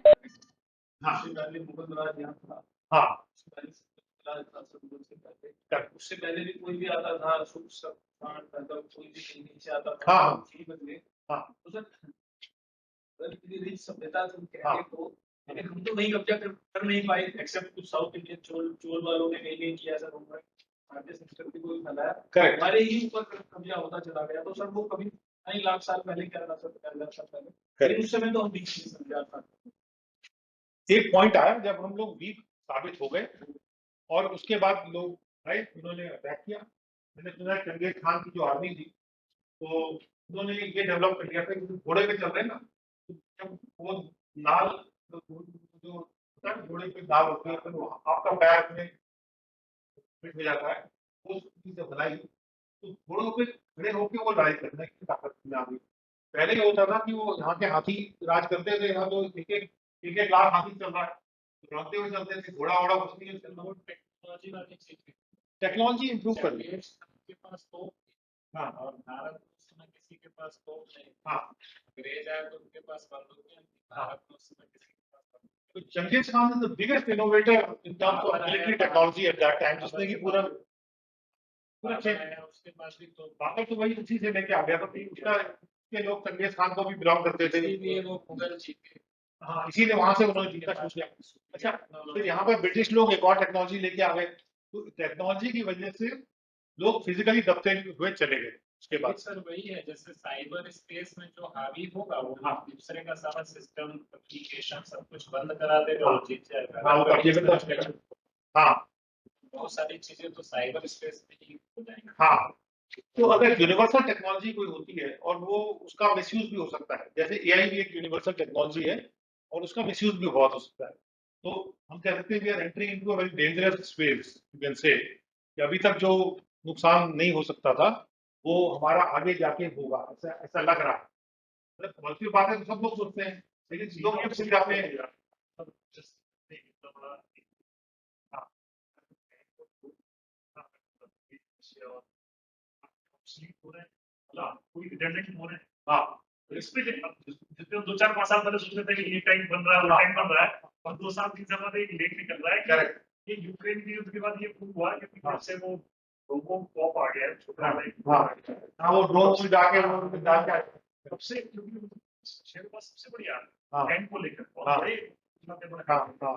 हाँ उससे पहले मुगल राज यहाँ था। हाँ उससे पहले मुगल राज था, सब उससे पहले। उससे पहले भी कोई भी आता था, सुख सब मतलब कोई भी कहीं नीचे आता था, हाँ सब हाँ चीज बदले। हाँ तो सर अगर इतनी रिच सभ्यता तुम कह हाँ रहे हो, लेकिन हम तो वही कब्जा कर नहीं पाए, एक्सेप्ट कुछ साउथ इंडियन चोल चोल वालों ने कहीं कहीं किया सर, उन्होंने भारतीय संस्कृति को भी फैलाया, करेक्ट। हमारे ही ऊपर कब्जा होता चला गया। तो सर वो कभी कई लाख साल पहले क्या था सर, 50,000 साल पहले, लेकिन करेक्ट। उस समय तो हम भी नहीं समझा था। एक पॉइंट आया जब हम लोग वीक साबित हो गए और उसके बाद लोग आए, उन्होंने अटैक किया। मैंने सुना है चंगेज खान की जो आर्मी थी, तो उन्होंने ये डेवलप कर लिया था कि घोड़े पे चल रहे हैं ना, तो जब वो नाल जो होता है घोड़े पे नाल होती है, फिर वो आपका पैर में फिट हो जाता है, वो चीज जब बनाई तो घोड़ों पे खड़े होकर वो लड़ाई करने की ताकत में आ गई। पहले ये होता था कि वो यहाँ के हाथी राज करते थे, यहाँ तो एक एक लाख हाथी चल रहा है, तो दौड़ते हुए चलते थे, घोड़ा वोड़ा कुछ नहीं चल रहा। टेक्नोलॉजी वाली चीज थी। टेक्नोलॉजी इंप्रूव कर ली। चंगेज खान के पास तो, हाँ और भारत में उस समय किसी के पास तो नहीं। हाँ। अंग्रेज आए तो उनके पास बंदूक है, हाँ। भारत में उस समय किसी के पास बंदूक तो Genghis Khan is the biggest innovator in terms of military technology at that time, जिसने कि पूरा पूरा बाबर चेंज। आया, उसके पास भी तो बाबर तो वही उसी से लेके आ गया था, कि उसका उसके लोग चंगेज खान को भी बिलोंग करते थे। इसीलिए वो मुगल जीते। हाँ, इसीलिए वहां से उन्होंने जीतना शुरू किया। अच्छा, फिर यहाँ पर ब्रिटिश लोग एक और टेक्नोलॉजी लेके आ गए, तो टेक्नोलॉजी की वजह से लोग फिजिकली दबते हुए चले गए उसके लेकिन बाद। सर वही है, जैसे साइबर स्पेस में जो हावी होगा वो हाँ दूसरे का सारा सिस्टम एप्लीकेशन सब कुछ बंद करा देगा और जीत जाएगा। हाँ, वो कब्जे में कर लेगा। हाँ बहुत सारी चीजें तो साइबर स्पेस में ही हो जाएंगी। हाँ। तो अगर यूनिवर्सल टेक्नोलॉजी कोई होती है और वो उसका मिसयूज भी हो सकता है, जैसे एआई भी एक यूनिवर्सल टेक्नोलॉजी है और उसका मिसयूज भी बहुत हो सकता है, तो हम कह सकते हैं we are entering into a very dangerous space, you can say, कि अभी तक जो नुकसान नहीं हो सकता था वो हमारा आगे जाके होगा, ऐसा ऐसा लग रहा है। मतलब बहुत सी बातें तो सब लोग सोचते हैं, लेकिन लोग ये भूल जाते हैं। हाँ हो रहे हैं, कोई रिडंडेंट हो रहे हैं। हाँ तो इस पे जितने 2-4-5 साल पहले सोचते थे कि ये टैंक बन रहा है, वो टैंक बन रहा है, और 2 साल 3 साल बाद एक लेख निकल रहा है कि करेक्ट। ये यूक्रेन के युद्ध के बाद ये प्रूव हुआ क्योंकि जब से वो रोबो कॉप आ गया है, छोटा हाँ वाला एक हाँ हाँ, वो ड्रोन में जाके वो डाल के सबसे, क्योंकि शेर पास सबसे बढ़िया हाँ टैंक को लेकर बहुत हाँ बड़े हाँ हाँ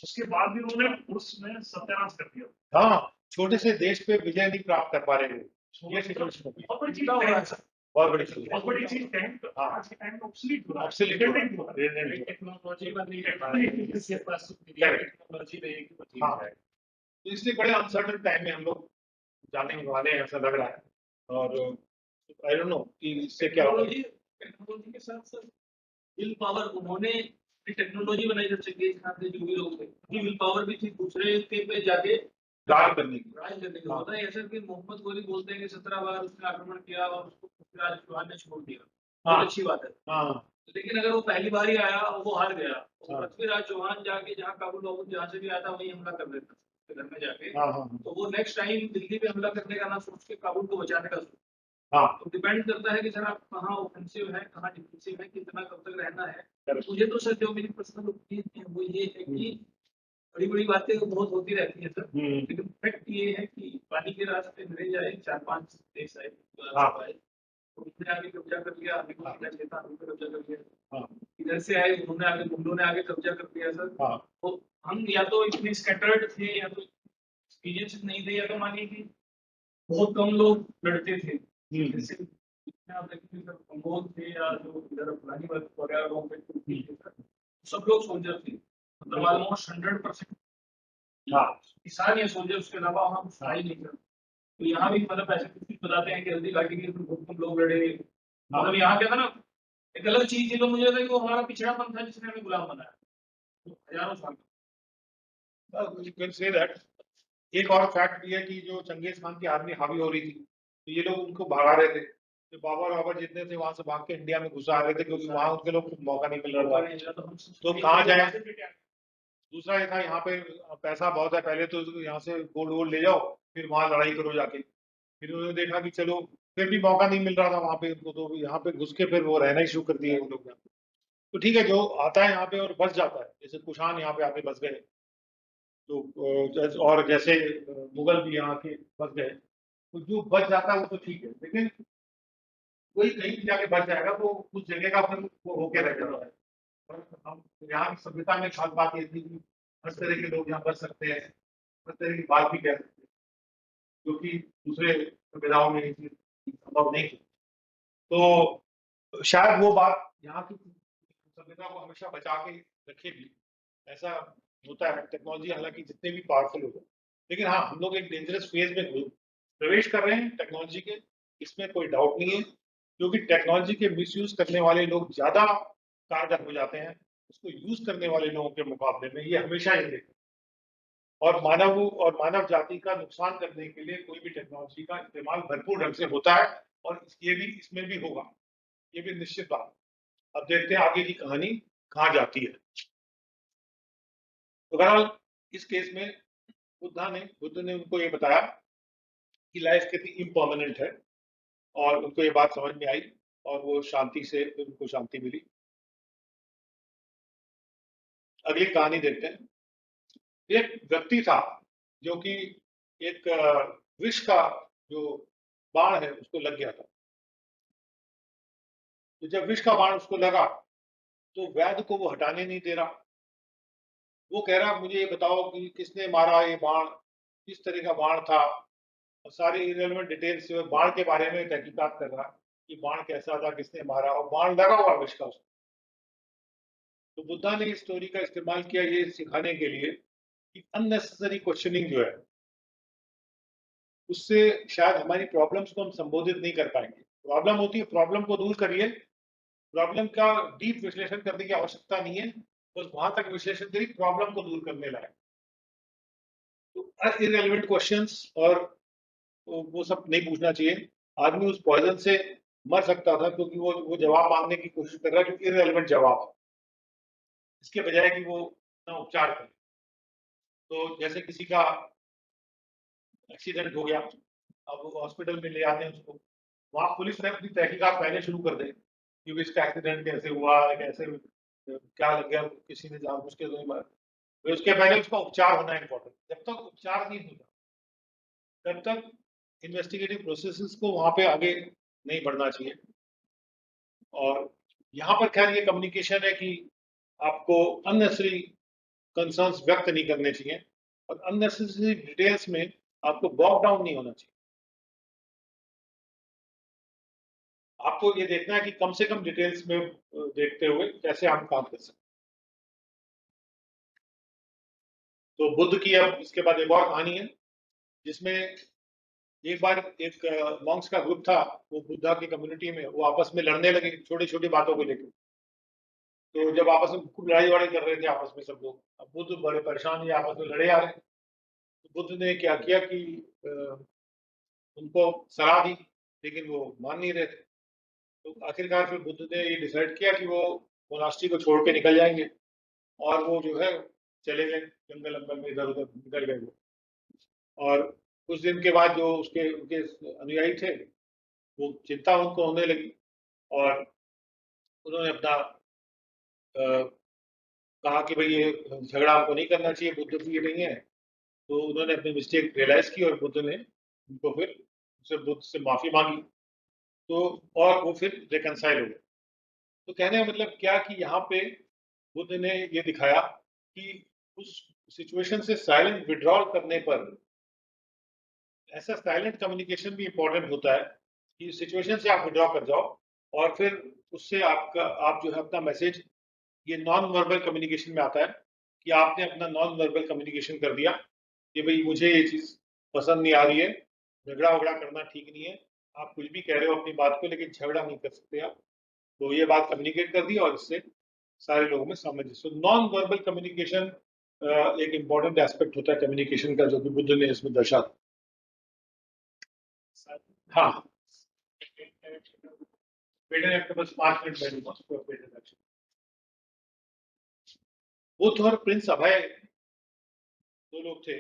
उसके बाद भी उन्होंने उसमें सत्यानाश कर दिया। हाँ, छोटे से देश पे विजय नहीं प्राप्त कर पा रहे हैं, ये सिचुएशन होगी। बहुत बड़ी चीज हो रहा है सर, बहुत बड़ी चीज है। बहुत बड़ी चीज टैंक हाँ आज के टाइम में ऑब्सोलीट हो रहा है, Obsolete हो रहा है, redundant हो रहा है। redundant हो टेक्नोलॉजी बदली है, इसके पास टेक्नोलॉजी रहेगी वो ठीक रहा है। हाँ, है। तो इसलिए बड़े अनसर्टन टाइम में हम लोग जाने वाले हैं, ऐसा लग रहा है। और आई डोंट नो कि इससे क्या होगा। टेक्नोलॉजी टेक्नोलॉजी के साथ साथ विल पावर, उन्होंने टेक्नोलॉजी बनाई जब चंगेज खान थे, जो भी लोग थे, उनकी विल पावर भी थी दूसरे के पे जाके राज करने की। राज करने की। हाँ होता है ऐसा कि मोहम्मद गोली बोलते हैं कि 17 बार उसने आक्रमण किया और उसको पृथ्वीराज चौहान ने छोड़ दिया, हाँ बहुत अच्छी बात है। हाँ लेकिन अगर वो पहली बार ही आया और वो हार गया, तो हाँ पृथ्वीराज चौहान जाके जहाँ काबुल वाबुल जहाँ से भी आया था वही हमला कर देता उसके घर में जाके। हाँ हाँ तो वो नेक्स्ट टाइम दिल्ली पे हमला करने का ना सोच के काबुल को बचाने का सोच। हाँ। तो डिपेंड करता है कि सर आप कहाँ ऑफेंसिव है, कहाँ डिफेंसिव है, कितना कब तक रहना है। Correct. मुझे तो सर जो मेरी पर्सनल ओपिनियन है वो ये है कि बड़ी बड़ी बातें तो बहुत होती रहती है सर, लेकिन फैक्ट ये है कि पानी के रास्ते अंग्रेज आए, 4-5 देश आए, हाँ तो उन्होंने आगे कब्जा कर लिया, आगे को मिला लेता, आगे पे कब्जा कर लिया। हाँ इधर से आए उन्होंने आगे, मुगलों ने आगे कब्जा कर लिया सर। हाँ तो हम या तो इतने स्कैटर्ड थे, या तो एक्सपीरियंस नहीं थे, या तो मानिए कि बहुत कम लोग लड़ते थे। जैसे जितने आप देखेंगे सर, मंगोल थे या जो इधर अफगानी वगैरह लोग थे, तुर्की थे सर, सब लोग सोल्जर थे, मतलब ऑलमोस्ट 100%। हाँ किसान या सोल्जर, उसके अलावा वहाँ कुछ था ही नहीं सर। तो यहाँ भी मतलब ऐसे कुछ बताते हैं कि हल्दी घाटी के बहुत कम लोग लड़े, मतलब यहाँ क्या था ना, एक अलग चीज थी। तो मुझे लगता है कि वो हमारा पिछड़ापन था जिसने हमें गुलाम बनाया, तो हजारों साल। You can say that. एक और फैक्ट भी है कि जो चंगेज खान की आर्मी हावी हो रही थी, तो ये लोग उनको भगा रहे थे, तो बाबर बाबर जितने थे वहां से भाग के इंडिया में घुसा रहे थे, क्योंकि वहां उनके लोग को मौका नहीं मिल रहा था। तो कहाँ जाए। दूसरा ये था, यहाँ पे पैसा बहुत है, पहले तो यहाँ से गोल्ड वोल्ड ले जाओ, फिर वहां लड़ाई करो जाके। फिर उन्होंने देखा कि चलो, फिर भी मौका नहीं मिल रहा था वहां पे उनको, तो यहाँ पे घुस के फिर वो रहना ही शुरू कर दिए वो लोग। तो ठीक है, जो आता है यहाँ पे और बस जाता है, जैसे कुषाण यहाँ पे आके बस गए, तो और जैसे मुगल भी यहाँ के बस गए, तो जो बच जाता है वो तो ठीक है, लेकिन कोई कहीं भी जाके बच जाएगा तो उस जगह का फिर वो होके रह जाता है। और हम यहाँ की सभ्यता में खास बात ये थी कि हर तरह के लोग यहाँ बच सकते हैं, हर तरह की बात भी कह सकते हैं, जो कि दूसरे सभ्यताओं में ये चीज संभव नहीं थी। तो शायद वो बात यहाँ की सभ्यता को हमेशा बचा के रखेगी, ऐसा होता है। टेक्नोलॉजी हालांकि जितने भी पावरफुल हो जाए, लेकिन हाँ, हम लोग एक डेंजरस फेज में प्रवेश कर रहे हैं टेक्नोलॉजी के, इसमें कोई डाउट नहीं है, क्योंकि टेक्नोलॉजी के मिसयूज करने वाले लोग ज्यादा कारगर हो जाते हैं उसको यूज करने वाले लोगों के मुकाबले में, ये हमेशा ही देखा। और मानव जाति का नुकसान करने के लिए कोई भी टेक्नोलॉजी का इस्तेमाल भरपूर ढंग से होता है, और ये भी इसमें भी होगा, ये भी निश्चित बात। अब देखते हैं आगे की कहानी कहाँ जाती है। तो बहरहाल इस केस में बुद्ध ने उनको ये बताया कि लाइफ कितनी इम्पर्मानेंट है, और उनको ये बात समझ में आई, और वो शांति से उनको शांति मिली। अगली कहानी देखते हैं। एक व्यक्ति था जो कि एक विष का जो बाण है उसको लग गया था। तो जब विष का बाण उसको लगा तो वैद्य को वो हटाने नहीं दे रहा। वो कह रहा मुझे ये बताओ कि किसने मारा ये बाण, किस तरह का बाण था, और सारी इरेलेवेंट डिटेल्स जो है बाण के बारे में तहकीकात कर रहा कि बाण कैसा था, किसने मारा, और बाण लगा हुआ विष का उसको। तो बुद्धा ने इस स्टोरी का इस्तेमाल किया ये सिखाने के लिए कि अननेसेसरी क्वेश्चनिंग जो है उससे शायद हमारी प्रॉब्लम्स को हम संबोधित नहीं कर पाएंगे। प्रॉब्लम होती है, प्रॉब्लम को दूर करिए, प्रॉब्लम का डीप विश्लेषण करने की आवश्यकता नहीं है, बस वहां तक विश्लेषण करिए प्रॉब्लम को दूर करने लायक। तो इरेलीवेंट क्वेश्चंस और वो सब नहीं पूछना चाहिए। आदमी उस पॉइजन से मर सकता था क्योंकि वो जवाब मांगने की कोशिश कर रहा है जो इरेलीवेंट जवाब है, इसके बजाय कि वो अपना उपचार करे। तो जैसे किसी का एक्सीडेंट हो गया, अब हॉस्पिटल में ले आते हैं उसको, वहां पुलिस ने अपनी तहकीकात पहले शुरू कर दे कि इसका एक्सीडेंट कैसे हुआ, कैसे क्या लग गया, किसी ने जानबूझ के तो नहीं मारा। तो उसके पहले उसका उपचार होना इम्पोर्टेंट। जब तक उपचार नहीं होता तब तक इन्वेस्टिगेटिव प्रोसेसेस को वहां पे आगे नहीं बढ़ना चाहिए। और यहाँ पर खैर ये कम्युनिकेशन है कि आपको अननेसेसरी कंसर्न्स व्यक्त नहीं करने चाहिए, और अननेसेसरी डिटेल्स में आपको बॉग डाउन नहीं होना चाहिए। आपको ये देखना है कि कम से कम डिटेल्स में देखते हुए कैसे हम काम कर सकते। तो बुद्ध की अब इसके बाद एक और कहानी है, जिसमें एक बार एक मॉन्क्स का ग्रुप था, वो बुद्धा की कम्युनिटी में वो आपस में लड़ने लगे छोटी छोटी बातों को लेकर। तो जब आपस में खूब लड़ाई वड़ाई कर रहे थे आपस में सब लोग, अब बुद्ध बड़े परेशान, ये आपस में लड़े आ रहे। तो बुद्ध ने क्या किया कि उनको सलाह दी, लेकिन वो मान नहीं रहे थे। तो आखिरकार फिर बुद्ध ने ये डिसाइड किया कि वो मोनास्ट्री को छोड़ के निकल जाएंगे, और वो जो है चले गए जंगल अंगल में, इधर उधर निकल गए वो। और कुछ दिन के बाद जो उसके उनके अनुयायी थे, वो चिंता उनको होने लगी, और उन्होंने अपना कहा कि भाई ये झगड़ा हमको नहीं करना चाहिए, बुद्ध की ये नहीं है। तो उन्होंने अपनी मिस्टेक रियलाइज की, और बुद्ध ने उनको फिर उससे बुद्ध से माफी मांगी। तो और वो फिर रिकनसाइल हो गए। तो कहने का मतलब क्या कि यहाँ पे बुद्ध ने ये दिखाया कि उस सिचुएशन से साइलेंट विड्रॉल करने पर, ऐसा साइलेंट कम्युनिकेशन भी इंपॉर्टेंट होता है कि सिचुएशन से आप विड्रॉ कर जाओ, और फिर उससे आप जो है अपना मैसेज, ये नॉन वर्बल कम्युनिकेशन में आता है कि आपने अपना नॉन वर्बल कम्युनिकेशन कर दिया कि भाई मुझे ये चीज पसंद नहीं आ रही है, झगड़ा वगड़ा करना ठीक नहीं है, आप कुछ भी कह रहे हो अपनी बात को, लेकिन झगड़ा नहीं कर सकते आप। तो ये बात कम्युनिकेट कर दी, और इससे सारे लोगों में सामंजस्य। सो नॉन वर्बल कम्युनिकेशन एक इम्पॉर्टेंट एस्पेक्ट होता है कम्युनिकेशन का, जो कि बुद्ध ने इसमें दर्शा। हाँ, बेटे आपके पास 5 मिनट मैं दूंगा उसको बेटे दर्शन। बुद्ध और प्रिंस अभय दो लोग थे।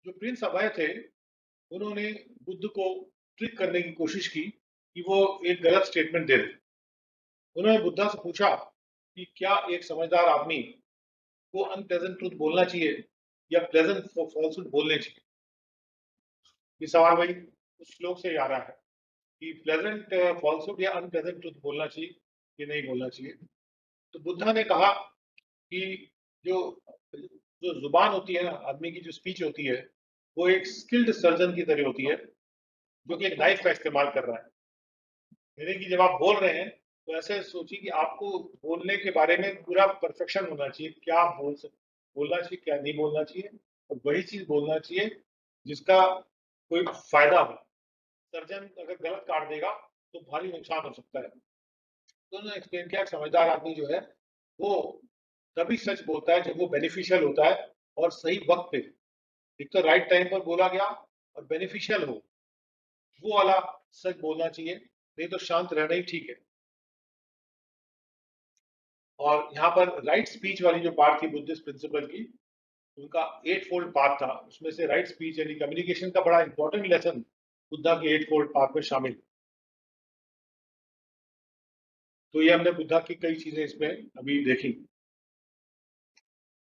जो प्रिंस अभय थे, उन्होंने बुद्ध को ट्रिक करने की कोशिश की कि वो एक गलत स्टेटमेंट दे दे। उन्होंने बुद्धा से पूछा कि क्या एक समझदार आदमी को अनप्लेजेंट ट्रूथ बोलना चाहिए या प्लेजेंट फॉल्सहुड बोलने चाहिए। ये सवाल वही उस श्लोक से आ रहा है कि प्लेजेंट फॉल्सहुड या अनप्लेजेंट ट्रूथ बोलना चाहिए कि नहीं बोलना चाहिए। तो बुद्धा ने कहा कि जो जो जुबान होती है ना, आदमी की जो स्पीच होती है, वो एक स्किल्ड सर्जन की तरह होती है जो कि एक नाइफ का इस्तेमाल कर रहा है। यानी कि जब आप बोल रहे हैं तो ऐसे सोचिए कि आपको बोलने के बारे में पूरा परफेक्शन होना चाहिए, क्या आप बोलना चाहिए, क्या नहीं बोलना चाहिए, और वही चीज बोलना चाहिए जिसका कोई फायदा हो। सर्जन अगर गलत काट देगा तो भारी नुकसान हो सकता है। तो उन्होंने एक्सप्लेन किया, समझदार आदमी जो है वो तभी सच बोलता है जब वो बेनिफिशियल होता है और सही वक्त पे, एक तो राइट टाइम पर बोला गया और बेनिफिशियल हो, वो वाला सच बोलना चाहिए, नहीं तो शांत रहना ही ठीक है। और यहाँ पर राइट स्पीच वाली जो पार्ट थी बुद्धिस्ट प्रिंसिपल की, उनका 8 फोल्ड पाथ था, उसमें से राइट स्पीच यानी कम्युनिकेशन का बड़ा इंपॉर्टेंट लेसन बुद्धा के 8 फोल्ड पाथ में शामिल। तो ये हमने बुद्धा की कई चीजें इसमें अभी देखी।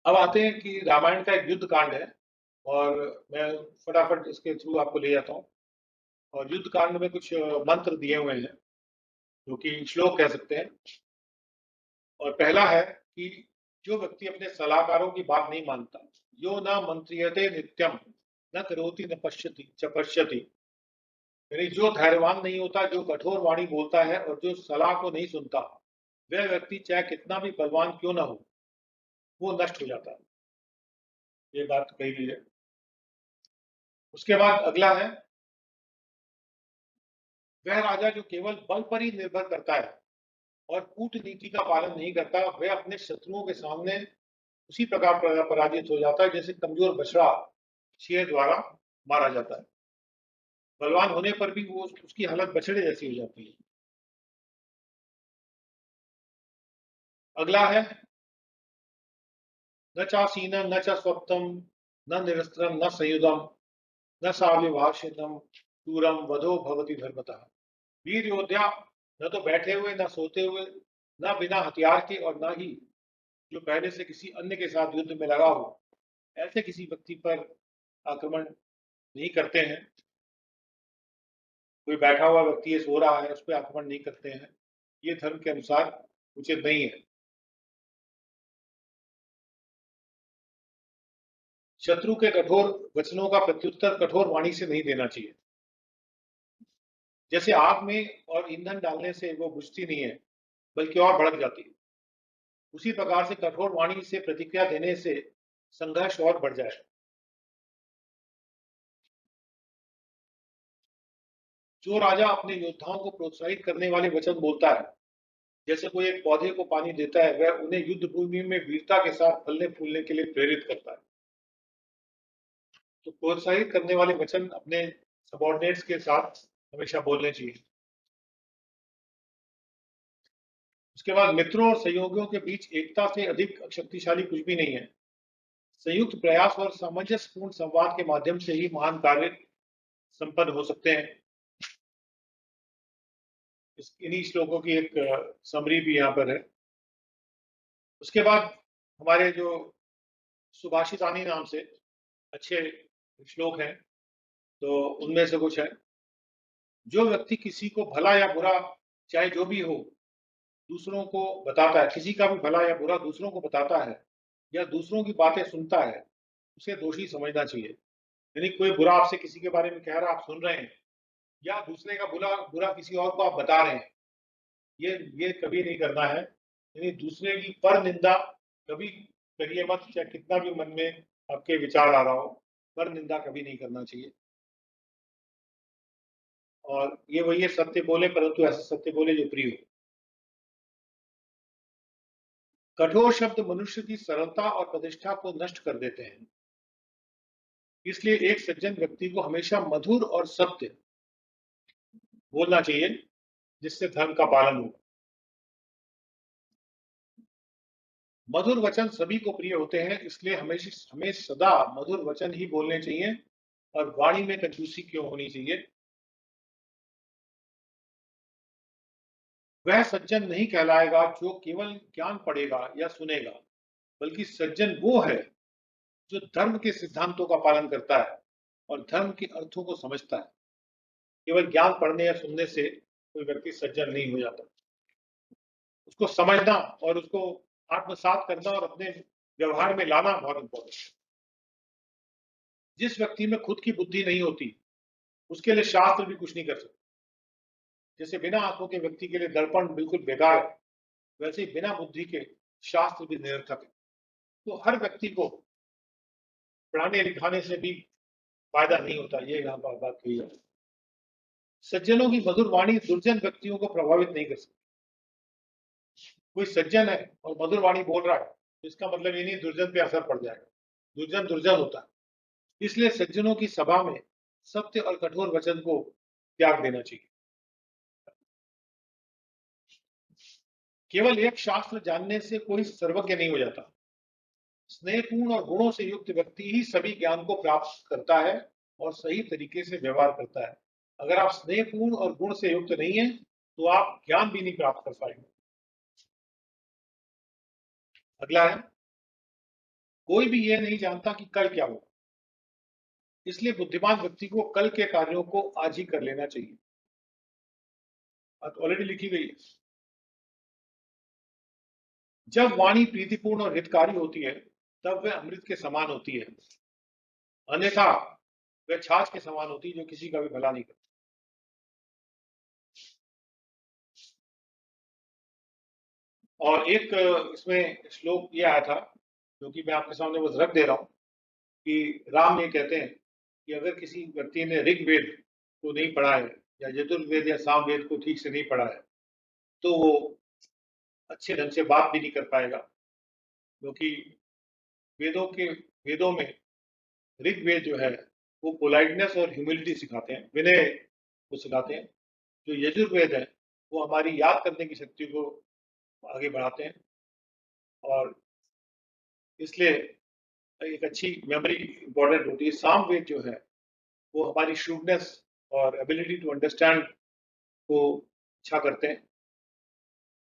अब आते हैं कि रामायण का एक युद्ध कांड है, और मैं फटाफट इसके थ्रू आपको ले जाता हूँ। और युद्ध कांड में कुछ मंत्र दिए हुए हैं जो कि श्लोक कह सकते हैं। और पहला है कि जो व्यक्ति अपने सलाहकारों की बात नहीं मानता, यो न मंत्रियते नित्यम न करोति न पश्यति च पश्यति, यानी जो धैर्यवान नहीं होता, जो कठोर वाणी बोलता है और जो सलाह को नहीं सुनता, वह व्यक्ति चाहे कितना भी बलवान क्यों ना हो, वो नष्ट हो जाता है। ये बात कही गई है। उसके बाद अगला है, वह राजा जो केवल बल पर ही निर्भर करता है और कूटनीति का पालन नहीं करता, वह अपने शत्रुओं के सामने उसी प्रकार पराजित हो जाता है जैसे कमजोर बछड़ा शेर द्वारा मारा जाता है। बलवान होने पर भी वो उसकी हालत बछड़े जैसी हो जाती है। अगला है, न चासीनं न च स्वप्तम न निरस्त्रम न संयुधम न साव्यभाषितम दूरम वधो भवति धर्मतः। वीर योद्धा न तो बैठे हुए, न सोते हुए, न बिना हथियार के, और न ही जो पहले से किसी अन्य के साथ युद्ध में लगा हो, ऐसे किसी व्यक्ति पर आक्रमण नहीं करते हैं। कोई बैठा हुआ व्यक्ति है, सो रहा है, उस पर आक्रमण नहीं करते हैं, ये धर्म के अनुसार उचित नहीं है। शत्रु के कठोर वचनों का प्रत्युत्तर कठोर वाणी से नहीं देना चाहिए। जैसे आग में और ईंधन डालने से वो बुझती नहीं है बल्कि और भड़क जाती है, उसी प्रकार से कठोर वाणी से प्रतिक्रिया देने से संघर्ष और बढ़ जाए। जो राजा अपने योद्धाओं को प्रोत्साहित करने वाले वचन बोलता है, जैसे कोई एक पौधे को पानी देता है, वह उन्हें युद्ध भूमि में वीरता के साथ फलने फूलने के लिए प्रेरित करता है। तो प्रोत्साहित करने वाले वचन अपने सबॉर्डिनेट्स के साथ हमेशा बोलने चाहिए। उसके बाद मित्रों और सहयोगियों के बीच एकता से अधिक शक्तिशाली कुछ भी नहीं है। संयुक्त प्रयास और सामंजस्यपूर्ण संवाद के माध्यम से ही महान कार्य संपन्न हो सकते हैं। इन्हीं श्लोकों की एक समरी भी यहाँ पर है। उसके बाद हमारे जो सुभाषितानी नाम से अच्छे श्लोक हैं, तो उनमें से कुछ है। जो व्यक्ति किसी को भला या बुरा, चाहे जो भी हो, दूसरों को बताता है, किसी का भी भला या बुरा दूसरों को बताता है या दूसरों की बातें सुनता है, उसे दोषी समझना चाहिए। यानी कोई बुरा आपसे किसी के बारे में कह रहा है, आप सुन रहे हैं, या दूसरे का बुरा बुरा किसी और को आप बता रहे हैं, ये कभी नहीं करना है। यानी दूसरे की पर निंदा कभी करिए मत, चाहे कितना भी मन में आपके विचार आ रहा हो, पर निंदा कभी नहीं करना चाहिए। और ये वही है, सत्य बोले परंतु ऐसा सत्य बोले जो प्रिय हो। कठोर शब्द मनुष्य की सरलता और प्रतिष्ठा को नष्ट कर देते हैं, इसलिए एक सज्जन व्यक्ति को हमेशा मधुर और सत्य बोलना चाहिए, जिससे धर्म का पालन हो। मधुर वचन सभी को प्रिय होते हैं, इसलिए हमेशा हमें सदा मधुर वचन ही बोलने चाहिए और वाणी में कंजूसी क्यों होनी चाहिए। वह सज्जन नहीं कहलाएगा जो केवल ज्ञान पढ़ेगा या सुनेगा, बल्कि सज्जन वो है जो धर्म के सिद्धांतों का पालन करता है और धर्म के अर्थों को समझता है। केवल ज्ञान पढ़ने या सुनने से कोई व्यक्ति सज्जन नहीं हो जाता। उसको समझना और उसको आत्मसात करना और अपने व्यवहार में लाना बहुत इंपॉर्टेंट है। जिस व्यक्ति में खुद की बुद्धि नहीं होती, उसके लिए शास्त्र भी कुछ नहीं कर सकते। जैसे बिना आंखों के व्यक्ति के लिए दर्पण बिल्कुल बेकार है, वैसे ही बिना बुद्धि के शास्त्र भी निरर्थक है। तो हर व्यक्ति को पढ़ाने लिखाने से भी फायदा नहीं होता, ये यहाँ पर बात कही जाती है। सज्जनों की मधुर वाणी दुर्जन व्यक्तियों को प्रभावित नहीं कर सकती। कोई सज्जन है और मधुर वाणी बोल रहा है, तो इसका मतलब ये नहीं दुर्जन पे असर पड़ जाएगा। दुर्जन दुर्जन होता है। इसलिए सज्जनों की सभा में सत्य और कठोर वचन को त्याग देना चाहिए। केवल एक शास्त्र जानने से कोई सर्वज्ञ नहीं हो जाता। स्नेहपूर्ण और गुणों से युक्त व्यक्ति ही सभी ज्ञान को प्राप्त करता है और सही तरीके से व्यवहार करता है। अगर आप स्नेहपूर्ण और गुण से युक्त नहीं है, तो आप ज्ञान भी नहीं प्राप्त कर पाएंगे। अगला है, कोई भी यह नहीं जानता कि कल क्या होगा। इसलिए बुद्धिमान व्यक्ति को कल के कार्यों को आज ही कर लेना चाहिए। ऑलरेडी लिखी गई है। जब वाणी प्रीतिपूर्ण और हितकारी होती है, तब वह अमृत के समान होती है। अन्यथा वह छाछ के समान होती है, जो किसी का भी भला नहीं करती। और एक इसमें श्लोक ये आया था, जो कि मैं आपके सामने बस रख दे रहा हूं, कि राम ये कहते हैं कि अगर किसी व्यक्ति ने ऋग्वेद को नहीं पढ़ा है या यजुर्वेद या सामवेद को ठीक से नहीं पढ़ा है, तो वो अच्छे ढंग से बात भी नहीं कर पाएगा। क्योंकि वेदों में ऋग्वेद जो है वो पोलाइटनेस और ह्यूमिलिटी सिखाते हैं, विनय को सिखाते हैं। जो यजुर्वेद है वो हमारी याद करने की शक्ति को आगे बढ़ाते हैं, और इसलिए एक अच्छी मेमोरी इंपॉर्टेंट होती है। सामवेद जो है वो हमारी श्रूडनेस और एबिलिटी टू अंडरस्टैंड को अच्छा करते हैं।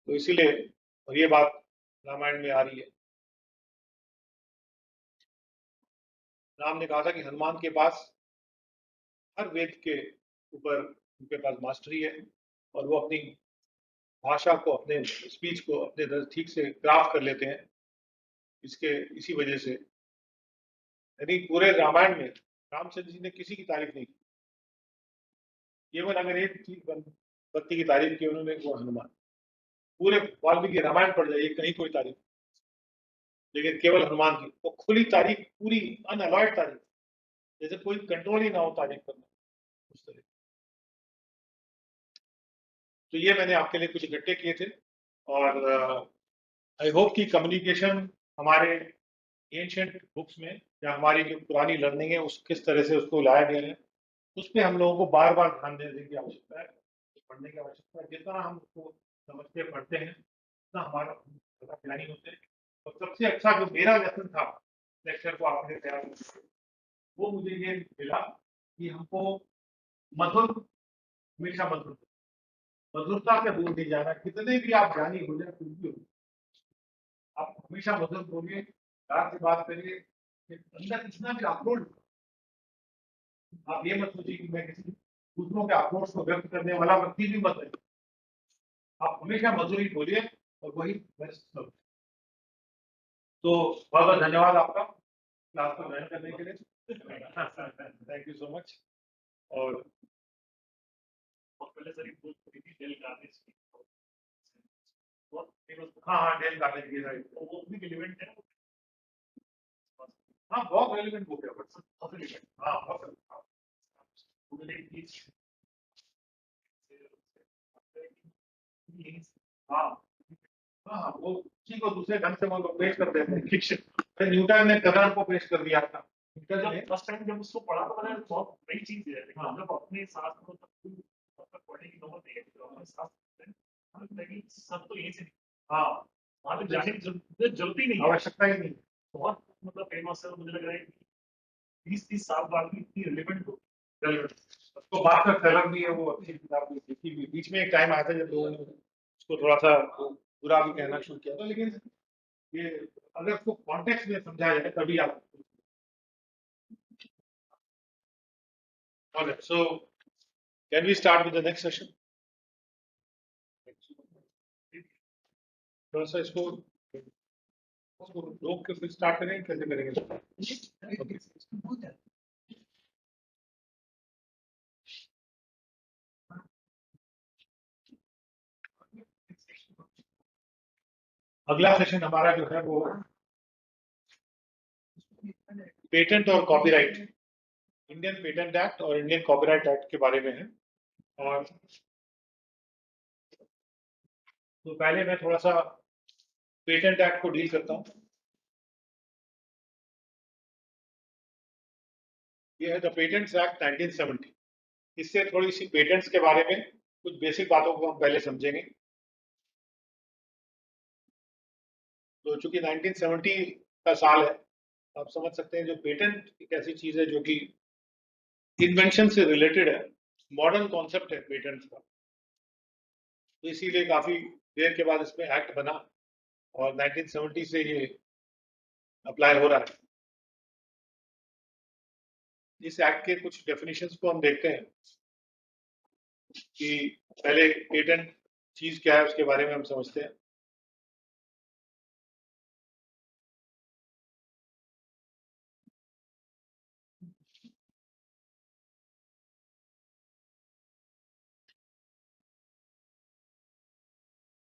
तो इसीलिए, और ये बात रामायण में आ रही है, राम ने कहा था कि हनुमान के पास हर वेद के ऊपर उनके पास मास्टरी है, और वो अपनी भाषा को, अपने स्पीच को अपने ठीक से क्राफ्ट कर लेते हैं। इसी वजह से, यानी पूरे रामायण में रामचंद्र जी ने किसी की तारीफ नहीं की। केवल अगर एक चीज व्यक्ति की तारीफ की उन्होंने, वो हनुमान। पूरे वाल्मीकि रामायण पढ़ जाइए, कहीं कोई तारीफ, लेकिन केवल हनुमान की वो खुली तारीफ, पूरी अनअलॉयड तारीफ, जैसे कोई कंट्रोल ही ना हो तारीफ करना, उस तरह। तो ये मैंने आपके लिए कुछ इकट्ठे किए थे, और आई होप कि कम्युनिकेशन हमारे एंशिएंट बुक्स में या हमारी जो पुरानी लर्निंग है उस किस तरह से उसको लाया गया है, उस पर हम लोगों को बार बार ध्यान देने की आवश्यकता है, पढ़ने की आवश्यकता है। जितना हम उसको समझते पढ़ते हैं, उतना हमारा ज्यादा ज्ञानी होते हैं। और सबसे अच्छा जो मेरा लेसन था लेक्चर को आपने तैयार किया, वो मुझे ये मिला कि हमको मधुर, हमेशा मधुर, मधुरता से दूर नहीं जाना। कितने भी आप ज्ञानी हो जाए, कुछ भी हो, आप हमेशा मधुर बोलिए, प्यार से बात करिए। अंदर कितना भी आक्रोश, आप ये मत सोचिए कि मैं किसी दूसरों के आक्रोश को व्यक्त करने वाला व्यक्ति भी मत है। आप हमेशा मधुर ही बोलिए, और वही बेस्ट सब। तो बहुत बहुत धन्यवाद आपका क्लास को ज्वाइन करने के लिए। Thank you so much. और पहले सर डेल कार्नेगी बहुत फेमस। हाँ हाँ, डेल कार्नेगी की, वो भी रिलेवेंट है। हाँ बहुत रेलिवेंट बुक है, बट बहुत रिलेवेंट। हाँ बहुत। हाँ हाँ हाँ, वो उसी को दूसरे ढंग से वो लोग पेश कर देते हैं। फिर न्यूटन ने करण को पेश कर दिया था। न्यूटन ने फर्स्ट टाइम जब उसको पढ़ा तो मैंने बहुत नई चीज है, हाँ। मतलब अपने साथ को तब तक पढ़ने की नौबत नहीं है, तो अपने साथ लेकिन सब तो यही से हाँ, वहां तक जाने की जरूरत ही नहीं है, आवश्यकता ही नहीं। बहुत मतलब फेमस है। मुझे लग रहा है कि 20-30 साल बाद भी इतनी रिलेवेंट हो। तो बात का सेलर भी है, वो अच्छी किताब भी लिखी भी। बीच में एक टाइम आया था जब लोगों ने उसको थोड़ा सा बुरा भी कहना शुरू किया था, लेकिन ये अगर उसको कॉन्टेक्स्ट में समझा जाए तभी आप Alright, so can we start with the next session? थोड़ा सा इसको रोक के फिर स्टार्ट करेंगे, कैसे करेंगे? Okay. अगला सेशन हमारा जो है वो पेटेंट और कॉपीराइट, इंडियन पेटेंट एक्ट और इंडियन कॉपीराइट एक्ट के बारे में है। और तो पहले मैं थोड़ा सा पेटेंट एक्ट को डील करता हूँ। ये है द पेटेंट्स एक्ट 1970। इससे थोड़ी सी पेटेंट्स के बारे में कुछ बेसिक बातों को हम पहले समझेंगे। तो चूंकि 1970 का साल है, आप समझ सकते हैं जो पेटेंट एक ऐसी चीज है जो कि इन्वेंशन से रिलेटेड है, मॉडर्न कॉन्सेप्ट है पेटेंट का। तो इसीलिए काफी देर के बाद इसमें एक्ट बना और 1970 से ये अप्लाई हो रहा है। इस एक्ट के कुछ डेफिनेशंस को हम देखते हैं कि पहले पेटेंट चीज क्या है उसके बारे में हम समझते हैं।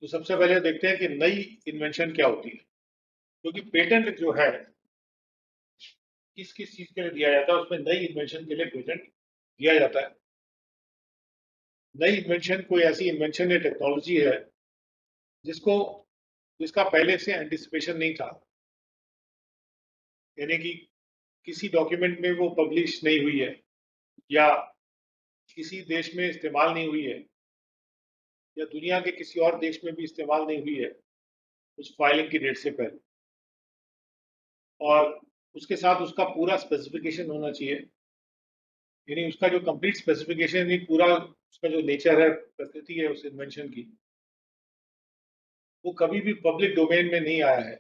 तो सबसे पहले देखते हैं कि नई इन्वेंशन क्या होती है, क्योंकि पेटेंट जो है किस किस चीज के लिए दिया जाता है, उसमें नई इन्वेंशन के लिए पेटेंट दिया जाता है। नई इन्वेंशन कोई ऐसी इन्वेंशन या टेक्नोलॉजी है जिसको जिसका पहले से एंटिसिपेशन नहीं था, यानी कि किसी डॉक्यूमेंट में वो पब्लिश नहीं हुई है या किसी देश में इस्तेमाल नहीं हुई है या दुनिया के किसी और देश में भी इस्तेमाल नहीं हुई है उस फाइलिंग की डेट से पहले, और उसके साथ उसका पूरा स्पेसिफिकेशन होना चाहिए, यानी उसका जो कंप्लीट स्पेसिफिकेशन, यानी पूरा उसका जो नेचर है, प्रकृति है उस इन्वेंशन की, वो कभी भी पब्लिक डोमेन में नहीं आया है।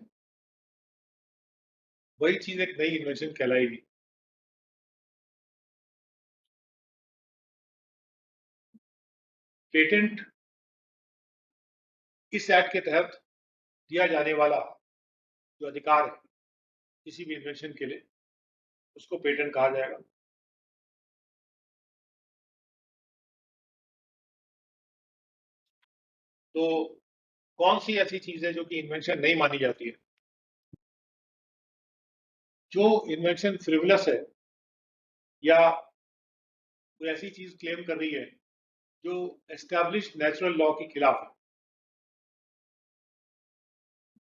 वही चीज एक नई इन्वेंशन कहलाएगी। पेटेंट इस एक्ट के तहत दिया जाने वाला जो अधिकार है किसी भी इन्वेंशन के लिए, उसको पेटेंट कहा जाएगा। तो कौन सी ऐसी चीज है जो कि इन्वेंशन नहीं मानी जाती है? जो इन्वेंशन फ्रिवलस है या कोई ऐसी चीज क्लेम कर रही है जो एस्टैब्लिश नेचुरल लॉ के खिलाफ है,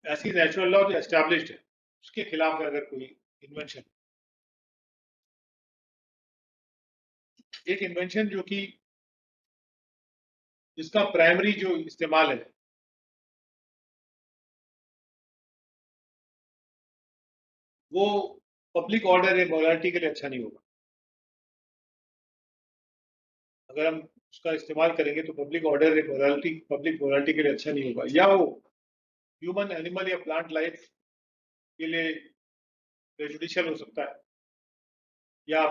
ऐसी नेचुरल लॉ जो एस्टैब्लिश्ड है उसके खिलाफ है अगर कोई इन्वेंशन, एक इन्वेंशन जो कि जिसका प्राइमरी जो इस्तेमाल है वो पब्लिक ऑर्डर या मोरालिटी के लिए अच्छा नहीं होगा। अगर हम उसका इस्तेमाल करेंगे तो पब्लिक ऑर्डर या मोरालिटी, पब्लिक मोरालिटी के लिए अच्छा नहीं होगा, या वो ह्यूमन, एनिमल या प्लांट लाइफ के लिए प्रेजुडिशियल हो सकता है, या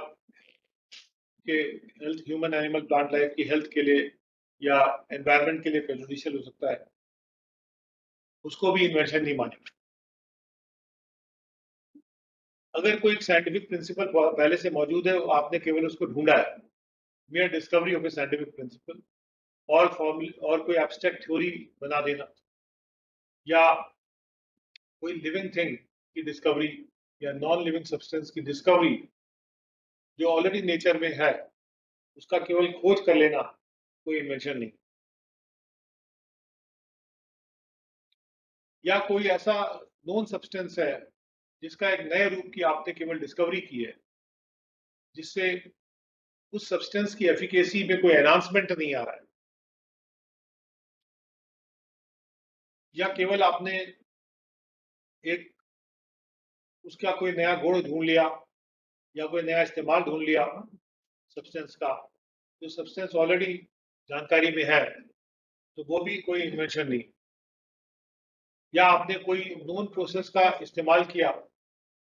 के health, human animal plant life की हेल्थ के लिए या एनवायरनमेंट के लिए प्रेजुडिशियल हो सकता है, उसको भी इन्वेंशन नहीं मानेगा। अगर कोई साइंटिफिक प्रिंसिपल पहले से मौजूद है, आपने केवल उसको ढूंढा है, mere discovery of A scientific principle, और फॉर्मूला और कोई एब्स्ट्रैक्ट थ्योरी बना देना, या कोई लिविंग थिंग की डिस्कवरी या नॉन लिविंग सब्सटेंस की डिस्कवरी जो ऑलरेडी नेचर में है उसका केवल खोज कर लेना, कोई इन्वेंशन नहीं। या कोई ऐसा नोन सब्सटेंस है जिसका एक नए रूप की आपने केवल डिस्कवरी की है, जिससे उस सब्सटेंस की एफिकेसी में कोई एनहांसमेंट नहीं आ रहा है, या केवल आपने एक उसका कोई नया गुण ढूंढ लिया या कोई नया इस्तेमाल ढूंढ लिया सब्सटेंस का, जो सब्सटेंस ऑलरेडी जानकारी में है तो वो भी कोई इन्वेंशन नहीं। या आपने कोई नोन प्रोसेस का इस्तेमाल किया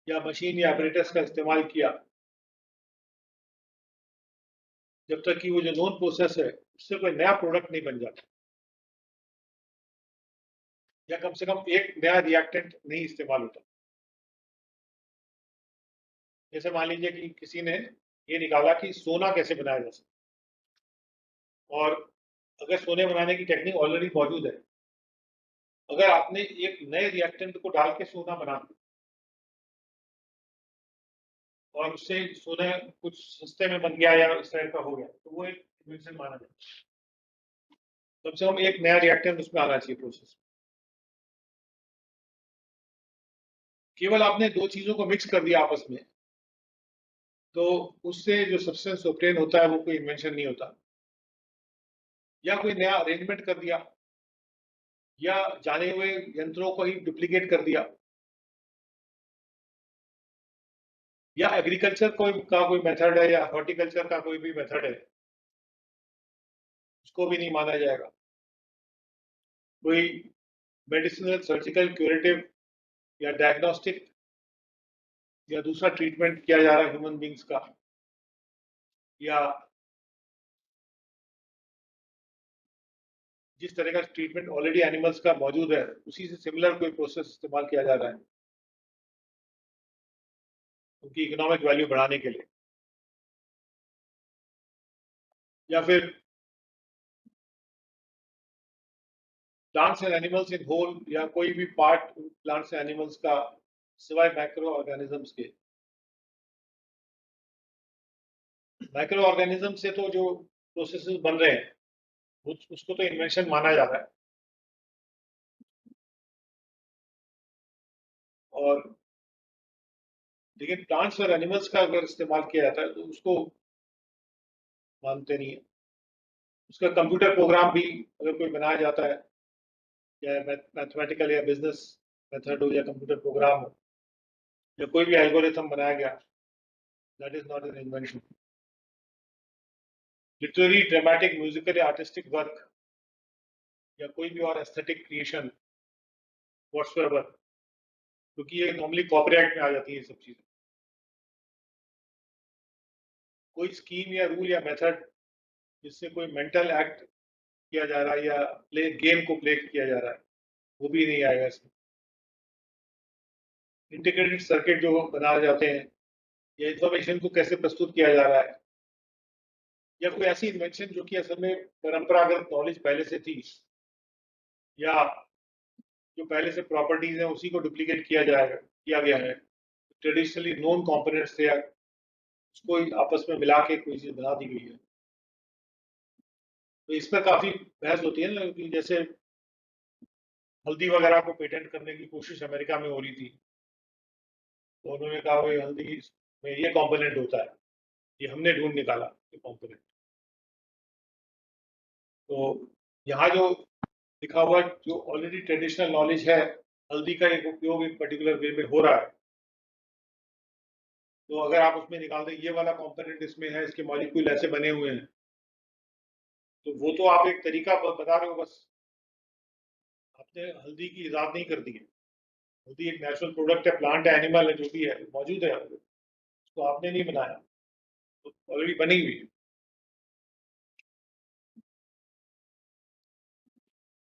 या मशीन या अपरेटस का इस्तेमाल किया, जब तक कि वो जो नोन प्रोसेस है उससे कोई नया प्रोडक्ट नहीं बन जाता, या कम से कम एक नया रिएक्टेंट नहीं इस्तेमाल होता। जैसे मान लीजिए कि किसी ने ये निकाला कि सोना कैसे बनाया जा सकता है, और अगर सोने बनाने की टेक्निक ऑलरेडी मौजूद है, अगर आपने एक नए रिएक्टेंट को डाल के सोना बना दिया और उससे सोना कुछ सस्ते में बन गया या इस टाइप का हो गया, तो वो एक इन्वेंशन माना जाता है। कम से कम एक नया रिएक्टेंट उसमें आना चाहिए प्रोसेस। केवल आपने दो चीजों को मिक्स कर दिया आपस में, तो उससे जो सब्सटेंस ऑब्टेन होता है वो कोई इन्वेंशन नहीं होता। या कोई नया अरेंजमेंट कर दिया, या जाने हुए यंत्रों को ही डुप्लीकेट कर दिया, या एग्रीकल्चर का कोई मेथड है या हॉर्टिकल्चर का कोई भी मेथड है, उसको भी नहीं माना जाएगा। कोई मेडिसिनल, सर्जिकल, क्यूरेटिव या डायग्नोस्टिक या दूसरा ट्रीटमेंट किया जा रहा है ह्यूमन बींग्स का, या जिस तरह का ट्रीटमेंट ऑलरेडी एनिमल्स का मौजूद है उसी से सिमिलर कोई प्रोसेस इस्तेमाल किया जा रहा है उनकी इकोनॉमिक वैल्यू बढ़ाने के लिए, या फिर plants and animals in whole, या कोई भी पार्ट प्लांट्स एंड एनिमल्स का सिवाय माइक्रो ऑर्गेनिजम्स के। माइक्रो ऑर्गेनिज्म से तो जो प्रोसेसेस बन रहे हैं उसको तो इन्वेंशन माना जा रहा है, और लेकिन प्लांट्स और एनिमल्स का अगर इस्तेमाल किया जाता है तो उसको मानते नहीं है। उसका कंप्यूटर प्रोग्राम भी अगर कोई बनाया जाता है, या मैथमेटिकल या बिजनेस मेथड हो या कंप्यूटर प्रोग्राम हो या कोई भी एल्गोरिथम बनाया गया, that is not an invention. Literary, dramatic, musical या आर्टिस्टिक वर्क या कोई भी और एस्थेटिक क्रिएशन व्हाट्सएवर, क्योंकि ये नॉर्मली कॉपीराइट में आ जाती है ये सब चीजें। कोई स्कीम या रूल या मेथड जिससे कोई मेंटल एक्ट किया जा रहा है या प्ले गेम को प्ले किया जा रहा है, वो भी नहीं आएगा इसमें। इंटीग्रेटेड सर्किट जो बनाए जाते हैं, या इंफॉर्मेशन को कैसे प्रस्तुत किया जा रहा है, या कोई ऐसी इन्वेंशन जो कि असल में परंपरागत नॉलेज पहले से थी, या जो पहले से प्रॉपर्टीज है उसी को डुप्लीकेट किया गया है, ट्रेडिशनली नोन कंपोनेंट्स थे, उसको आपस में मिला के कोई चीज बना दी गई है। तो इस पर काफी बहस होती है ना, कि जैसे हल्दी वगैरह को पेटेंट करने की कोशिश अमेरिका में हो रही थी, तो उन्होंने कहा भाई हल्दी में ये कंपोनेंट होता है, ये हमने ढूंढ निकाला ये कंपोनेंट। तो यहाँ जो लिखा हुआ जो ऑलरेडी ट्रेडिशनल नॉलेज है, हल्दी का एक उपयोग एक पर्टिकुलर वे में हो रहा है, तो अगर आप उसमें निकाल दें ये वाला कंपोनेंट इसमें है, इसके मॉलिक्यूल ऐसे बने हुए हैं, तो वो तो आप एक तरीका बता रहे हो बस, आपने हल्दी की इजाद नहीं कर दी है। हल्दी एक नेचुरल प्रोडक्ट है, प्लांट है, एनिमल है, जो भी है मौजूद है, उसको आपने नहीं बनाया, तो ऑलरेडी बनी हुई है।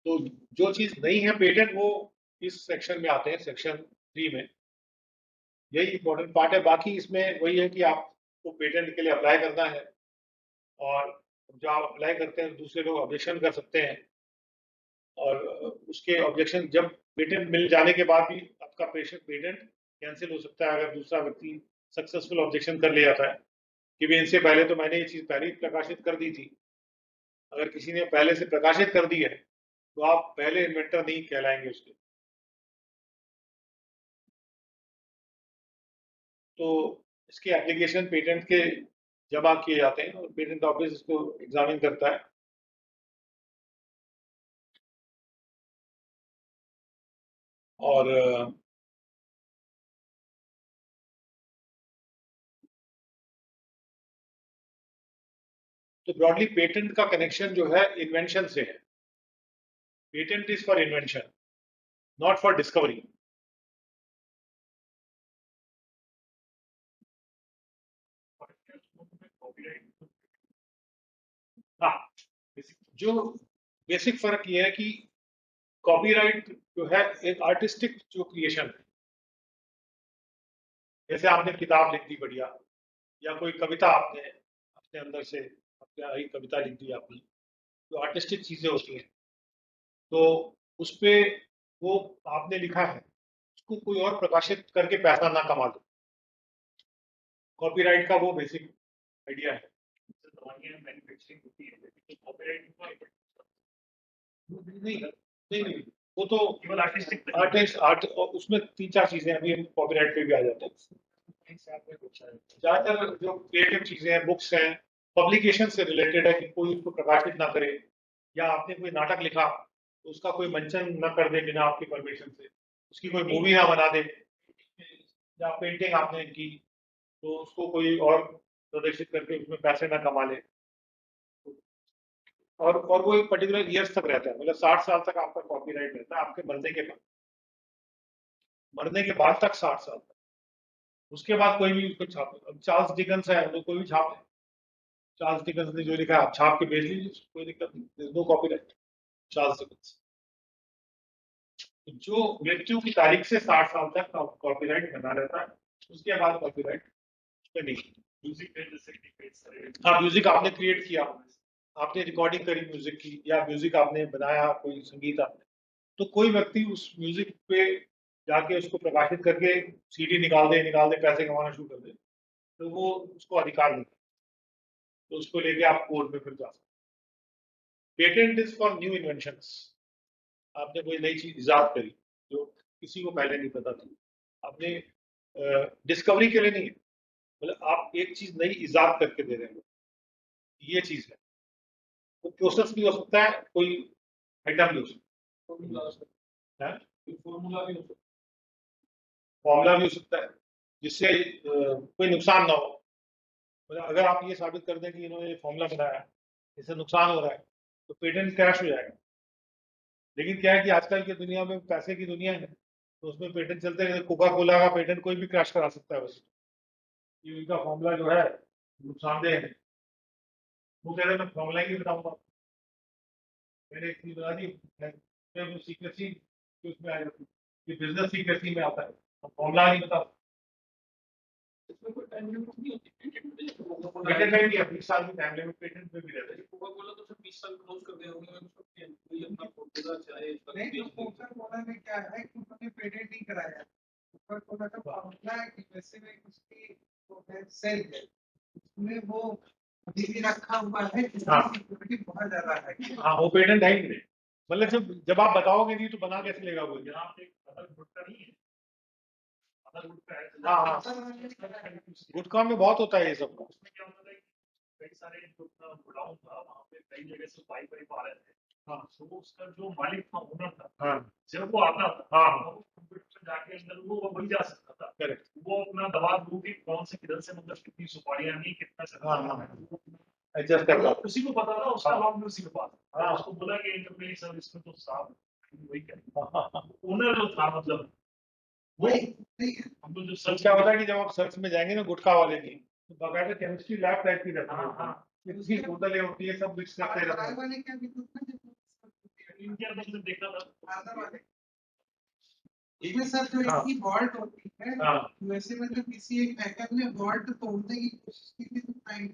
तो जो चीज नहीं है पेटेंट, वो इस सेक्शन में आते हैं, सेक्शन 3 में। यही इंपॉर्टेंट पार्ट है। बाकी इसमें वही है कि आपको पेटेंट के लिए अप्लाई करना है, और जब आप अप्लाई करते हैं तो दूसरे लोग ऑब्जेक्शन कर सकते हैं, और उसके ऑब्जेक्शन जब पेटेंट मिल जाने के बाद भी आपका पेटेंट कैंसिल हो सकता है, अगर दूसरा व्यक्ति सक्सेसफुल ऑब्जेक्शन कर ले जाता है कि भी इनसे पहले तो मैंने ये चीज पहले ही प्रकाशित कर दी थी। अगर किसी ने पहले से प्रकाशित कर दी है तो आप पहले इन्वेंटर नहीं कहलाएंगे उसके। तो इसके एप्लीकेशन पेटेंट के जमा किए जाते हैं और पेटेंट ऑफिस इसको एग्जामिन करता है। और तो ब्रॉडली पेटेंट का कनेक्शन जो है इन्वेंशन से है। Patent is for invention, not for discovery. हाँ, जो बेसिक फर्क ये है कि कॉपीराइट जो है एक आर्टिस्टिक जो क्रिएशन है, जैसे आपने किताब लिख दी बढ़िया, या कोई कविता आपने अपने अंदर से अपनी कविता लिख दी आपने, जो आर्टिस्टिक चीजें होती हैं, तो उस पे वो आपने लिखा है, उसको कोई और प्रकाशित करके पैसा ना कमा दे, कॉपीराइट का वो बेसिक आइडिया है। मैन्युफैक्चरिंग होती है, लेकिन कॉपीराइट नहीं नहीं नहीं, वो तो केवल आर्टिस्टिक आर्ट, और उसमें 3-4 चीजें अभी हम कॉपीराइट पे भी आ जाते हैं। ज्यादातर जो क्रिएटिव चीजें हैं, बुक्स हैं, पब्लिकेशन से रिलेटेड है कि कोई उसको प्रकाशित ना करे, या आपने कोई नाटक लिखा तो उसका कोई मंचन न कर दे बिना आपकी परमिशन से, उसकी कोई मूवी ना बना दे, या पेंटिंग आपने की तो उसको कोई और प्रदर्शित करके उसमें पैसे ना कमा ले, और वो एक पर्टिकुलर ईयर्स तक रहता है, मतलब 60 साल तक आपका कॉपीराइट रहता है, आपके मरने के बाद तक 60 साल तक। उसके बाद कोई भी उसको छापे, अब चार्ल्स डिकन्स है तो कोई भी छाप ले, चार्ल्स डिकन्स ने जो लिखा है आप छाप के बेच लीजिए, कोई दिक्कत नहीं, नो कॉपीराइट। चार्ल्स डिकन्स जो मृत्यु की तारीख से 60 साल तक कॉपीराइट बना रहता है, उसके बाद कॉपीराइट पे नहीं। म्यूजिक है, जैसे हाँ, म्यूजिक आपने क्रिएट किया, आपने रिकॉर्डिंग करी म्यूजिक की, या म्यूजिक आपने बनाया, कोई संगीत आपने, तो कोई व्यक्ति उस म्यूजिक पे जाके उसको प्रकाशित करके सीडी निकाल दे पैसे कमाना शुरू कर दे, तो वो उसको अधिकार नहीं, तो उसको लेके आप कोर्ट में फिर जा सकते। Patent is for new inventions, आपने कोई नई चीज इजाद करी जो किसी को पहले नहीं पता थी, आपने डिस्कवरी के लिए नहीं है, मतलब आप एक चीज नई इजाद करके दे रहे हैं, ये चीज है। वो प्रोसेस भी हो सकता है, कोई आइटम भी हो सकता है, फॉर्मूला भी हो सकता है, फॉर्मूला भी हो सकता है, जिससे कोई नुकसान ना हो, मतलब अगर आप ये साबित कर दें कि इन्होंने ये फॉर्मूला बनाया है, इससे नुकसान हो रहा है, तो पेटेंट क्रैश हो जाएगा। लेकिन क्या है कि आजकल की दुनिया में पैसे की दुनिया है, तो उसमें पेटेंट चलते हैं, कोका कोला का पेटेंट कोई भी क्रैश करा सकता है, वैसे कि उनका फॉर्मूला जो है नुकसानदेह है, वो कह रहे हैं मैं फॉर्मूला ही नहीं बताऊंगा, मैंने एक चीज बता दी, वो सीक्रेसी उसमें आ जाती है, ये बिजनेस सीक्रेसी में आता है, तो फॉर्मूला नहीं बता, इसमें कोई टाइम लिमिट नहीं होती, पेटेंट में भी 20 साल की टाइम लिमिट पेटेंट में भी रहता है। कोका कोला तो सिर्फ 20 साल क्लोज कर दिया होगा, कोई अपना फॉर्मूला चाहे नहीं, तो कोका कोला में क्या है कि उन्होंने पेटेंट नहीं कराया, कोका कोला का फॉर्मूला है कि वैसे में उसकी वो है सेल है, उसमें वो अभी भी रखा हुआ है, इसकी सिक्योरिटी बहुत ज्यादा है। हाँ, वो पेटेंट है ही नहीं, मतलब जब आप बताओगे नहीं तो बना कैसे लेगा वो, यहाँ पे अलग गुटका नहीं है, अलग गुटका है, हाँ हाँ, गुटखा में बहुत होता है ये सब, उसमें क्या होता है कि कई सारे गोडाउन था, वहाँ पे कई जगह से पाइप वाइप आ रहे थे, हाँ, तो उसका जो मालिक था, ओनर था, हाँ, जब वो आता था, हाँ, वो कंप्यूटर में जाके अंदर वो वही जा सकता था, करेक्ट, वो अपना दबा दू कि कौन से किधर से मतलब कितनी सुपारियां नहीं, कितना हाँ हाँ, एडजस्ट करता, उसी को पता था, उसका लॉग भी उसी के पास, हाँ, उसको बोला कि इंटरनेट सर्विस में तो साफ वही क्या, ओनर जो था मतलब वही, हम तो जो सर्च क्या होता है कि जब आप सर्च में जाएंगे ना गुटखा वाले की, तो बाकायदा केमिस्ट्री लैब टाइप की रहती है, इतनी बोतलें होती है, सब मिक्स करते रहते हैं, इनके अंदर से देखा था इसमें सर जो इसकी वॉल्ट होती है, वैसे में जो किसी एक हैकर ने वॉल्ट तोड़ने की कोशिश की थी, तो 90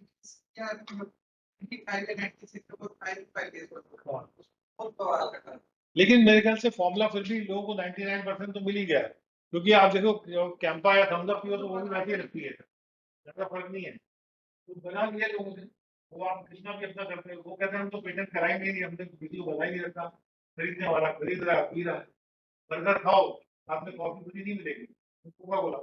क्या 96 को 95 डेज बहुत बवाल करता। लेकिन मेरे ख्याल से फॉर्मूला फिर भी लोगों को 99% तो मिल ही गया है, क्योंकि आप देखो कैंपा या थम्स अप पियो तो वो भी वैसे ही लगती है, ज्यादा फर्क नहीं है, तो बना लिया लोगों ने, वो आप कितना भी अपना करते हैं, वो कहते हैं हम तो पेटेंट कराएंगे नहीं, हमने वीडियो बना ही नहीं रखा, खरीदने वाला खरीद रहा है, पी रहा है, बर्गर खाओ, आपने कॉफी पूरी नहीं मिलेगी, कोका कोला,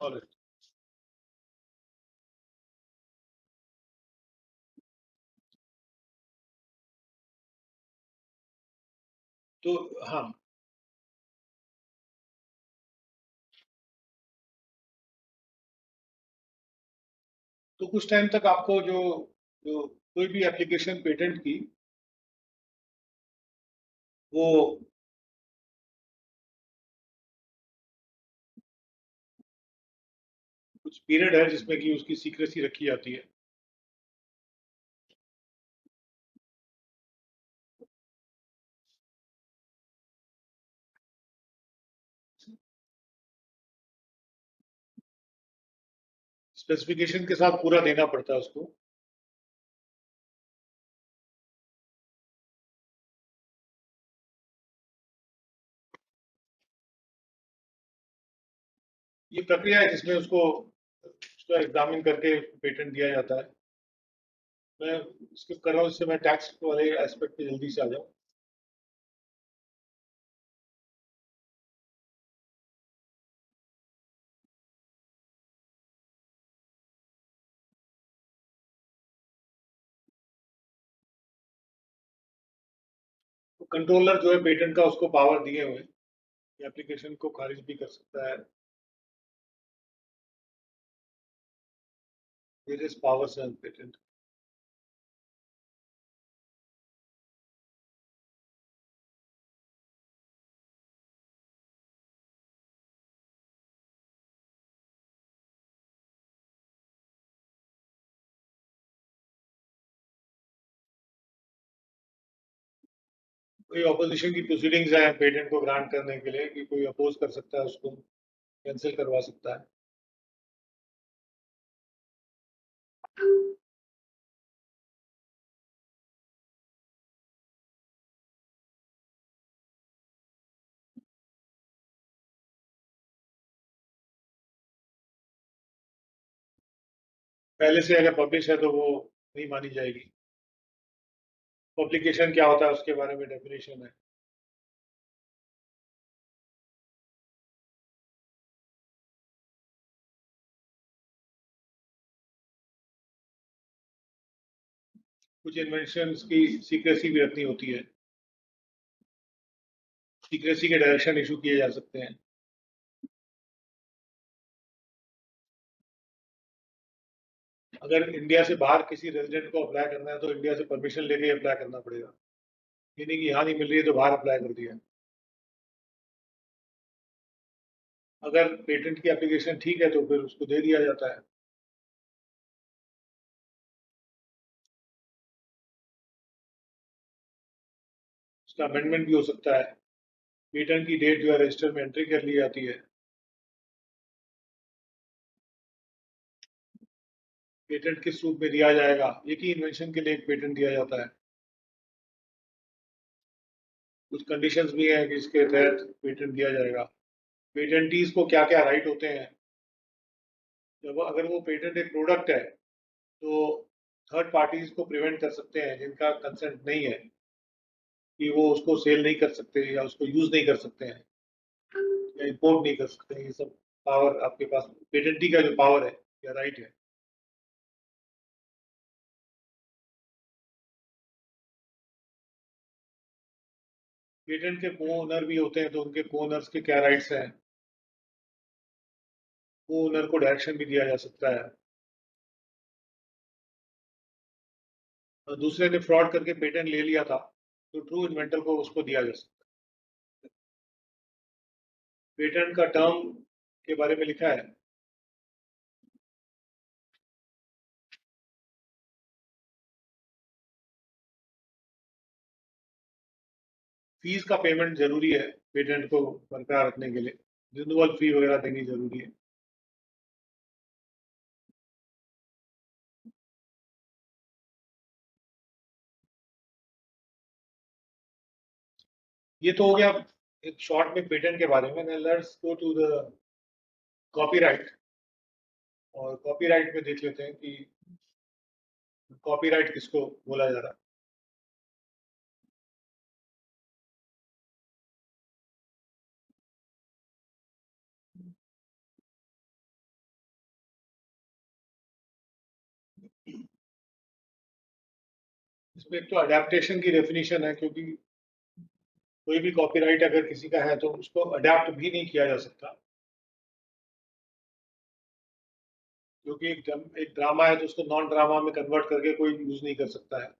और तो हाँ, तो कुछ टाइम तक आपको जो जो कोई भी एप्लीकेशन पेटेंट की, वो कुछ पीरियड है जिसमें कि उसकी सीक्रेसी रखी जाती है। स्पेसिफिकेशन के साथ पूरा देना पड़ता है उसको। ये प्रक्रिया है जिसमें उसको एग्जामिन करके पेटेंट दिया जाता है। मैं स्किप कर रहा हूँ, इससे मैं टैक्स वाले एस्पेक्ट पे जल्दी से आ जाऊँ। तो कंट्रोलर जो है पेटेंट का, उसको पावर दिए हुए हैं, एप्लीकेशन को खारिज भी कर सकता है। वेरियस पावर्स हैं पेटेंट। कोई ऑपोजिशन की प्रोसीडिंग्स हैं पेटेंट को ग्रांट करने के लिए, कि कोई अपोज कर सकता है, उसको कैंसिल करवा सकता है। पहले से अगर पब्लिश है तो वो नहीं मानी जाएगी। पब्लिकेशन क्या होता है उसके बारे में डेफिनेशन है। कुछ इन्वेंशन की सीक्रेसी भी रखनी होती है। सीक्रेसी के डायरेक्शन इशू किए जा सकते हैं। अगर इंडिया से बाहर किसी रेजिडेंट को अप्लाई करना है तो इंडिया से परमिशन लेके ही अप्लाई करना पड़ेगा। ये नहीं कि यहाँ नहीं मिल रही है तो बाहर अप्लाई कर दिया। अगर पेटेंट की एप्लीकेशन ठीक है तो फिर उसको दे दिया जाता है। उसका अमेंडमेंट भी हो सकता है। पेटेंट की डेट जो है रजिस्टर में एंट्री कर ली जाती है। पेटेंट किस रूप में दिया जाएगा, एक ही इन्वेंशन के लिए एक पेटेंट दिया जाता है। कुछ कंडीशंस भी हैं कि इसके तहत पेटेंट दिया जाएगा। पेटेंटीज को क्या क्या राइट होते हैं। जब अगर वो पेटेंट एक प्रोडक्ट है तो थर्ड पार्टीज को प्रिवेंट कर सकते हैं जिनका कंसेंट नहीं है, कि वो उसको सेल नहीं कर सकते या उसको यूज नहीं कर सकते हैं या इंपोर्ट नहीं कर सकते हैं। ये सब पावर आपके पास पेटेंटी का जो पावर है या राइट है। पेटेंट के को ओनर भी होते हैं तो उनके को ओनर्स के क्या राइट्स हैं। को ओनर को डायरेक्शन भी दिया जा सकता है। और दूसरे ने फ्रॉड करके पेटेंट ले लिया था तो ट्रू इन्वेंटर को उसको दिया जा सकता है। पेटेंट का टर्म के बारे में लिखा है। फीस का पेमेंट जरूरी है पेटेंट को बरकरार रखने के लिए। रिन्यूअल फी वगैरह देनी जरूरी है। ये तो हो गया एक शॉर्ट में पेटेंट के बारे में। Let's go to the copyright. और कॉपीराइट में देख लेते हैं कि कॉपीराइट किसको बोला जा रहा है। इसमें एक तो अडेप्टेशन की डेफिनेशन है, क्योंकि कोई भी कॉपीराइट अगर किसी का है तो उसको अडेप्ट भी नहीं किया जा सकता। क्योंकि एक ड्रामा है तो उसको नॉन ड्रामा में कन्वर्ट करके कोई यूज नहीं कर सकता है।